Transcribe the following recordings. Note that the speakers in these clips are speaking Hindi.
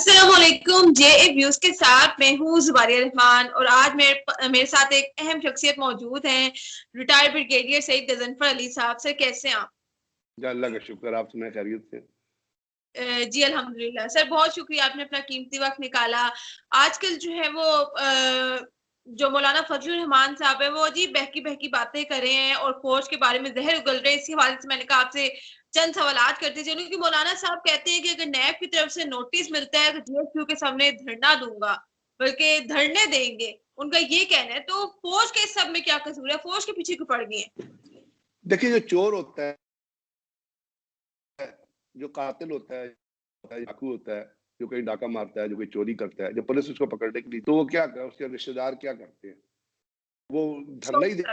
अस्सलामुअलैकुम। जे व्यूज के साथ मैं हूँ जुबारिया रहमान और आज मेरे साथ एक अहम शख्सियत मौजूद हैं, रिटायर्ड ब्रिगेडियर सईद गजनफर अली साहब। सर कैसे हैं आप? अल्लाह का शुक्र, आप सुनाए खैरियत से? जी अल्हम्दुलिल्लाह। सर बहुत शुक्रिया, आपने अपना कीमती वक्त निकाला। आजकल जो है वो जो मौलाना फजलुर रहमान साहब है वो अजीब बहकी बहकी बातें कर रहे हैं और फौज के बारे में जहर उगल रहे हैं। इसी हवाले से मैंने कहा आपसे चंद सवालात करते चलूं कि मौलाना साहब कहते हैं कि अगर नैब की तरफ से नोटिस मिलता है तो जीएसयू के सामने धरना दूंगा, बल्कि धरने देंगे, उनका ये कहना है। तो फौज के इस सब में क्या कसूर है? फौज के पीछे क्यों पड़ गई है? देखिए, जो चोर होता है, जो कातिल होता है, डाकू होता है, जो कहीं डाका मारता है, जो कोई चोरी करता है, जब पुलिस उसको पकड़ने के लिए, तो वो क्या कर, उसके रिश्तेदार क्या करते हैं? वो धरना ही देते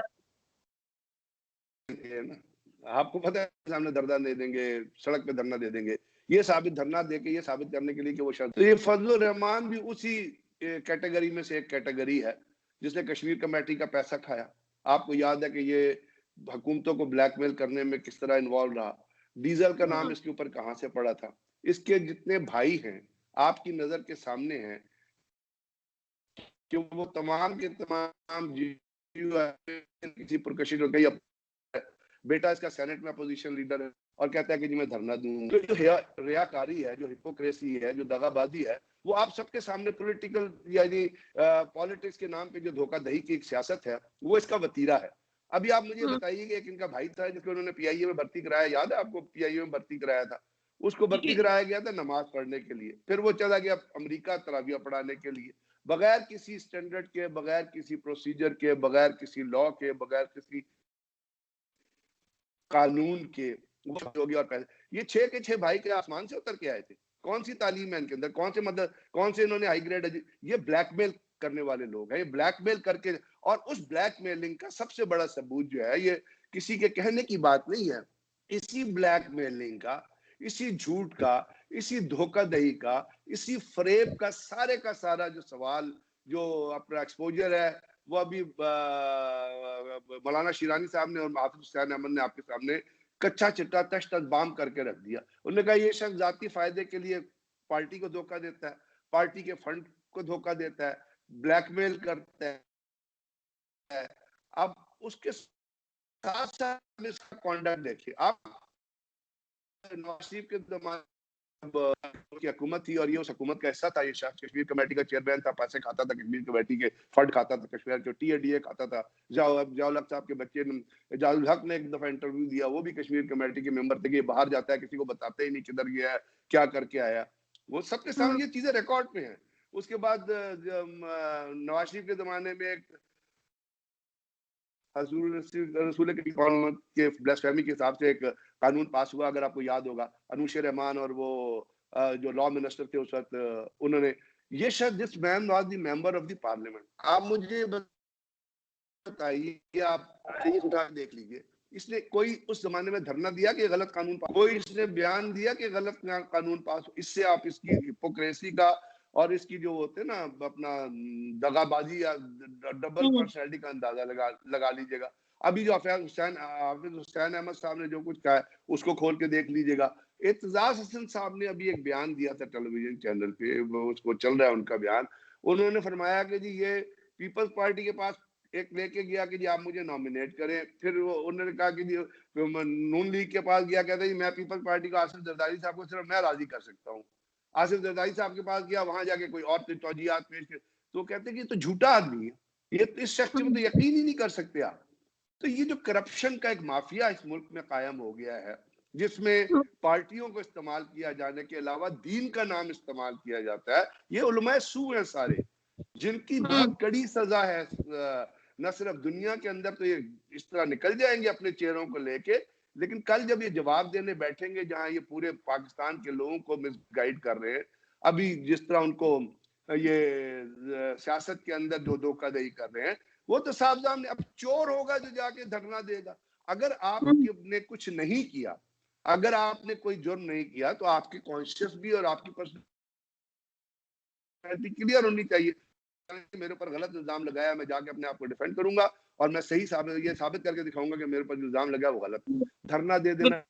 हैं ना। आपको पता है, सामने धरना दे देंगे, सड़क पे धरना दे देंगे। ये साबित धरना दे के ये साबित करने के लिए कि वो शर्त। तो ये फजलुर रहमान भी उसी कैटेगरी में से एक कैटेगरी है जिसने कश्मीर कमेटी का पैसा खाया। आपको याद है कि ये हुकूमतों को ब्लैकमेल करने में किस तरह इन्वॉल्व रहा। डीजल का नाम इसके ऊपर कहां से पड़ा था। इसके जितने भाई हैं आपकी नजर के सामने हैं कि वो तमाम के तमाम किसी पुरकशिश हो गई। बेटा इसका सेनेट में अपोजिशन लीडर है और कहता है कि जी मैं धरना दूंगा। जो रियाकारी है, जो हिपोक्रेसी है, जो दगाबाजी है, वो आप सबके सामने पॉलिटिकल यानी पॉलिटिक्स के नाम पे जो धोखाधड़ी की एक सियासत है, वो इसका वतीरा है। अभी आप मुझे बताइए कि एक इनका भाई था जिसको उन्होंने पीआईए में भर्ती कराया, याद है आपको? पीआईए में भर्ती कराया था, उसको भर्ती कराया गया था नमाज पढ़ने के लिए। फिर वो चला गया अमेरिका तराविया पढ़ाने के लिए, बगैर किसी स्टैंडर्ड के, बगैर किसी प्रोसीजर के, बगैर किसी लॉ के, बगैर किसी कानून के। होगी और पैसे ये 6 के 6 भाई के आसमान से उतर के आए थे। कौन सी तालीम है इनके अंदर? कौन से मतलब कौन से इन्होंने हाई ग्रेड? ये ब्लैकमेल करने वाले लोग हैं। ये ब्लैकमेल करके, और उस ब्लैकमेलिंग का सबसे बड़ा सबूत जो है, ये किसी के कहने की बात नहीं है, इसी ब्लैकमेलिंग का, इसी झूठ का, इसी धोखाधड़ी का, इसी फरेब का सारे का सारा जो सवाल, जो अपना एक्सपोजर है, वो अभी मौलाना शिरानी साहब ने और हाफिज हुसैन अहमद ने आपके सामने कच्चा चिट्टा तश तश बाम करके रख दिया। उन्होंने कहा ये शख्स जाती फायदे के लिए पार्टी को धोखा देता है, पार्टी के फंड को धोखा देता है, ब्लैकमेल करता है। अब उसके साथ साथ इसका कॉन्डक्ट देखिए आप। नवाज शरीफ के जमाने की हुकूमत थी और ये उस हुकूमत का हिस्सा था। ये शख्स कश्मीर कमेटी का चेयरमैन था, पैसे खाता था, कश्मीर कमेटी के फंड खाता था, कश्मीर जो टीएडीए खाता था। जाओ हक साहब के बच्चे ने, जाओ हक ने एक दफा इंटरव्यू दिया, वो भी कश्मीर कमेटी के मेंबर थे कि बाहर जाता है, किसी को बताते ही नहीं किधर गया है, क्या करके आया। वो सबके सामने ये चीजें रिकॉर्ड में है। उसके बाद नवाज शरीफ के जमाने में एक रसूल के ब्लास्फेमी के हिसाब से एक कानून पास हुआ, अगर आपको याद होगा। अनुशे रहमान और वो जो लॉ मिनिस्टर थे उस वक्त, उन्होंने ये शख्स, this man was the member of the parliament. आप मुझे बताइए, आप उठा देख लीजिए, इसने कोई उस जमाने में धरना दिया कि गलत कानून पास, कोई इसने बयान दिया कि गलत कानून पास। इससे आप इसकी हिपोक्रेसी का और इसकी जो होते हैं ना अपना दगाबाजी या डबल पर्सनैलिटी का अंदाजा लगा लीजिएगा। अभी जो हाफिज हुसैन अहमद साहब ने जो कुछ कहा है उसको खोल के देख लीजिएगा। एतजाज हसन साहब ने अभी एक बयान दिया था टेलीविजन चैनल पे, उसको चल रहा है उनका बयान। उन्होंने फरमाया कि जी ये पीपल्स पार्टी के पास एक लेके गया कि जी आप मुझे नॉमिनेट करें। फिर उन्होंने कहा कि जी नून लीग के पास गया, कहता जी मैं पीपल्स पार्टी को आसिफ जरदारी साहब को सिर्फ मैं राजी कर सकता हूँ। आसिफ जरदारी साहब के पास गया, वहां जाके कोई और तौजीहात पेश कर, तो कहते कि तो झूठा आदमी है, ये इस शख्स में तो यकीन ही नहीं कर सकते आप। तो ये जो करप्शन का एक माफिया इस मुल्क में कायम हो गया है, जिसमें पार्टियों को इस्तेमाल किया जाने के अलावा दीन का नाम इस्तेमाल किया जाता है। ये उलमाए सू हैं सारे, जिनकी बहुत कड़ी सजा है। न सिर्फ दुनिया के अंदर तो ये इस तरह निकल जाएंगे अपने चेहरों को लेके, लेकिन कल जब ये जवाब देने बैठेंगे, जहां ये पूरे पाकिस्तान के लोगों को मिसगाइड कर रहे हैं, अभी जिस तरह उनको ये सियासत के अंदर जो धोखाधड़ी कर रहे हैं, वो तो साफ सामने। अब चोर होगा जो जाके धरना देगा। अगर आपने कुछ नहीं किया, अगर आपने कोई जुर्म नहीं किया, तो आपकी कॉन्शियस भी और आपकी पर्सनैलिटी क्लियर होनी चाहिए। मेरे ऊपर गलत इल्जाम लगाया, मैं जाके अपने आप को डिफेंड करूंगा और मैं सही ये साबित करके दिखाऊंगा कि मेरे ऊपर जो इल्जाम लगा वो गलत। धरना दे देना,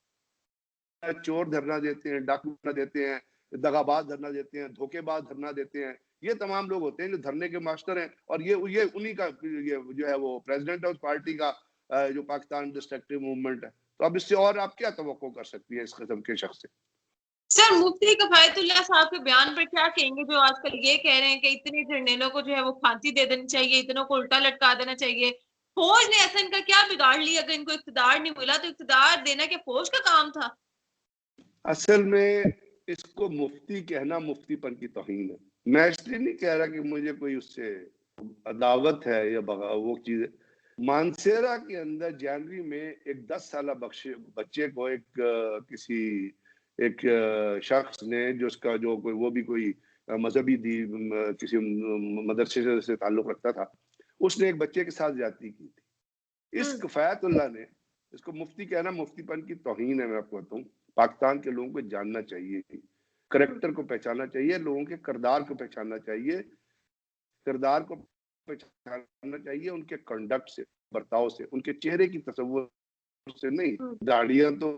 चोर धरना देते हैं, डाकू धरना देते हैं, दगाबाज धरना देते हैं, धोखेबाज धरना देते हैं। ये तमाम लोग होते हैं जो धरने के मास्टर हैं, और ये उन्हीं का ये जो है वो प्रेसिडेंट है उस पार्टी का, जो पाकिस्तान डिस्ट्रक्टिव मूवमेंट है। तो अब इससे और आप क्या तवक्को कर सकती है इस किस्म के शख्स से? सर, मुफ्ती किफायतुल्लाह साहब के बयान पर क्या कहेंगे, जो आजकल ये कह रहे हैं कि इतने जर्नेलों को जो है वो फांसी दे देनी चाहिए, इतनों को उल्टा लटका देना चाहिए। फौज ने ऐसा इनका क्या बिगाड़ लिया? अगर इनको इख्तिदार नहीं मिला तो इख्तिदार देना क्या फौज का काम था? असल में इसको मुफ्ती कहना मुफ्तीपन की तौहीन है। मैं इसलिए नहीं कह रहा कि मुझे कोई उससे अदावत है या वो चीज है। मानसेरा के अंदर जनवरी में एक 10 साल बच्चे को किसी एक शख्स ने, जो उसका जो कोई वो भी कोई मजहबी किसी मदरसे से ताल्लुक रखता था, उसने एक बच्चे के साथ ज्यादती की थी। इस किफायतुल्लाह ने, इसको मुफ्ती कहना मुफ्तीपन की तौहीन है। मैं आपको बताऊं, पाकिस्तान के लोगों को जानना चाहिए, करेक्टर को पहचानना चाहिए, लोगों के किरदार को पहचानना चाहिए, किरदार को पहचानना चाहिए उनके कंडक्ट से, बर्ताव से, उनके चेहरे की तस्वुर से नहीं। दाढ़ियां तो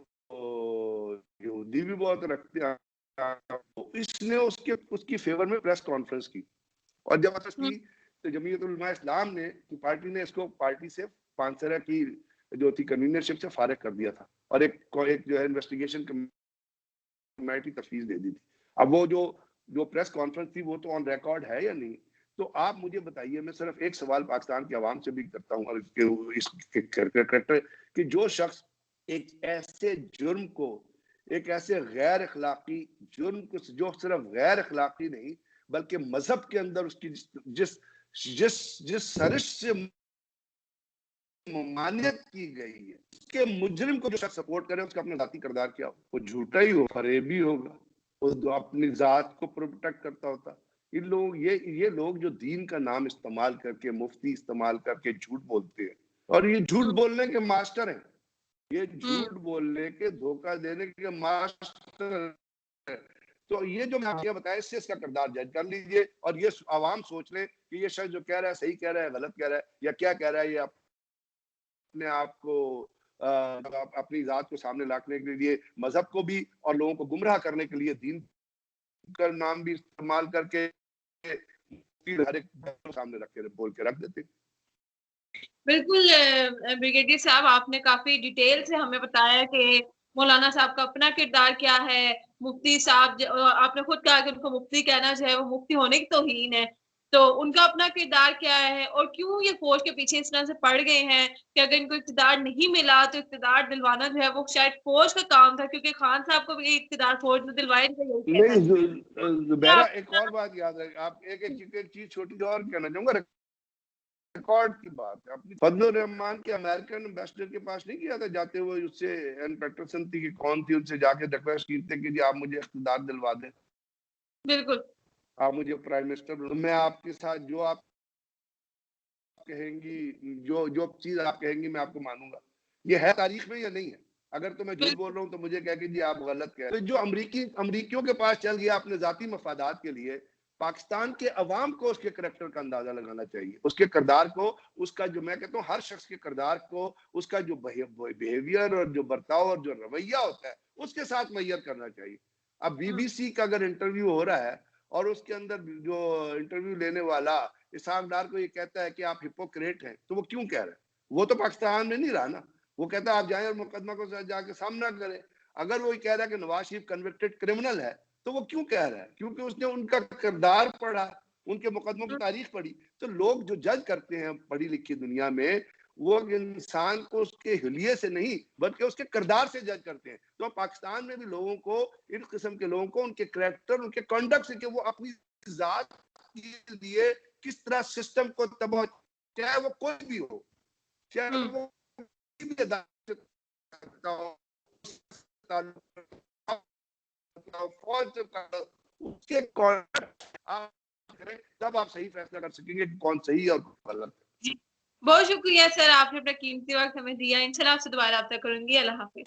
यहूदी भी बहुत रखते हैं। इसने उसकी फेवर में प्रेस कॉन्फ्रेंस की, और जब की तो जमीयत उलमा इस्लाम ने की पार्टी ने इसको पार्टी से पांसरा की जो थी कन्वीनरशिप से फारिग कर दिया था, और एक जो है इन्वेस्टिगेशन कमेटी तफवीज दे दी थी। अब वो जो प्रेस कॉन्फ्रेंस थी वो तो ऑन रिकॉर्ड है या नहीं? तो आप मुझे बताइए। मैं सिर्फ एक सवाल पाकिस्तान की आवाम से भी करता हूँ, और इसके कि जो शख्स एक ऐसे जुर्म को, एक ऐसे गैर अखलाकी जुर्म को, जो सिर्फ गैर अखलाकी नहीं बल्कि मजहब के अंदर उसकी जिस जिस जिस सरश से ममानियत की गई है, उसके मुजरिम को जो शख्स सपोर्ट करे उसका अपना जाती किरदार क्या हो? वो झूठा ही हो, फरेबी होगा, वो अपनी जात को प्रोटेक्ट करता होता। इन लोग ये लोग जो दीन का नाम इस्तेमाल करके, मुफ्ती इस्तेमाल करके झूठ बोलते हैं, और ये झूठ बोलने के मास्टर हैं, ये झूठ बोलने के, धोखा देने के मास्टर हैं। तो ये जो मैं आपको बताया, इससे इसका किरदार जज कर लीजिए, और ये आवाम सोच ले कि ये शख्स जो कह रहा है सही कह रहा है, गलत कह रहा है, या क्या कह रहा है। ये अपने आप को अपनी जात को सामने लाने के लिए, मजहब को भी और लोगों को गुमराह करने के लिए दीन का नाम भी इस्तेमाल करके हर एक सामने रख के बोल के रख देते। बिल्कुल ब्रिगेडियर साहब, आपने काफी डिटेल से हमें बताया कि मौलाना साहब का अपना किरदार क्या है। मुफ्ती साहब, आपने खुद कहा कि उनको मुफ्ती कहना जो है वो मुफ्ती होने की तौहीन है, तो उनका अपना किरदार क्या है और क्यों ये फौज के पीछे इस तरह से पड़ गए हैं कि अगर इनको इख्तिदार नहीं मिला तो इख्तिदार दिलवाना जो है वो शायद फौज का काम था, क्योंकि खान साहब को भी इख्तिदार फौज ने दिलवाया, इनका यही कहना नहीं जुबैरा, एक और बात याद है, आप एक चीज छोटी और कहना चाहूंगा। रिकॉर्ड की बात है, अपनी फजलुर रहमान के अमेरिकन एम्बेसडर के पास नहीं किया था जाते हुए, उससे एन पैटरसन थी कि कौन थी, उनसे जाके रिक्वेस्ट की थी कि जी आप मुझे इख्तिदार दिलवा दें, बिल्कुल आप मुझे प्राइम मिनिस्टर, तो मैं आपके साथ जो आप कहेंगी, जो चीज आप कहेंगी मैं आपको मानूंगा। ये है तारीख में या नहीं है? अगर तो मैं झूठ बोल रहा हूँ तो मुझे कह के जी आप गलत कह रहे हैं। तो जो अमरीकियों के पास चल गया अपने जाती मफादात के लिए, पाकिस्तान के अवाम को उसके करैक्टर का अंदाजा लगाना चाहिए, उसके किरदार को, उसका जो मैं कहता हूँ हर शख्स के किरदार को, उसका जो बिहेवियर और जो बर्ताव और जो रवैया होता है उसके साथ मैयर करना चाहिए। अब बीबीसी का अगर इंटरव्यू हो रहा है और उसके अंदर जो इंटरव्यू लेने वाला इसहाक डार को ये कहता है कि आप हिपोक्रेट हैं, तो वो क्यों कह रहा है? वो तो पाकिस्तान में नहीं रहा ना। वो कहता है आप जाए और मुकदमा को जाके सामना करें। अगर वो कह रहा है कि नवाज शरीफ कन्विक्टेड क्रिमिनल है, तो वो क्यों कह रहा है? क्योंकि उसने उनका किरदार पढ़ा, उनके मुकदमों की तारीख पढ़ी। तो लोग जो जज करते हैं पढ़ी लिखी दुनिया में, वो इंसान को उसके हिलिये से नहीं बल्कि उसके किरदार से जज करते हैं। तो पाकिस्तान में भी लोगों को, इस किस्म के लोगों को उनके करैक्टर, उनके कंडक्ट से, कि वो अपनी जात के लिए किस तरह सिस्टम को तबाह, चाहे वो कोई भी हो, चाहे वो किसी भी अदालत से करता हो, फौज से करता हो, उसके कंडक्ट आप करें, तब आप सही फैसला कर सकेंगे कि कौन सही और गलत। बहुत शुक्रिया सर, आपने अपना कीमती वक्त हमें दिया। इंशाल्लाह आपसे दोबारा रब्ता करूंगी। अल्लाह हाफिज।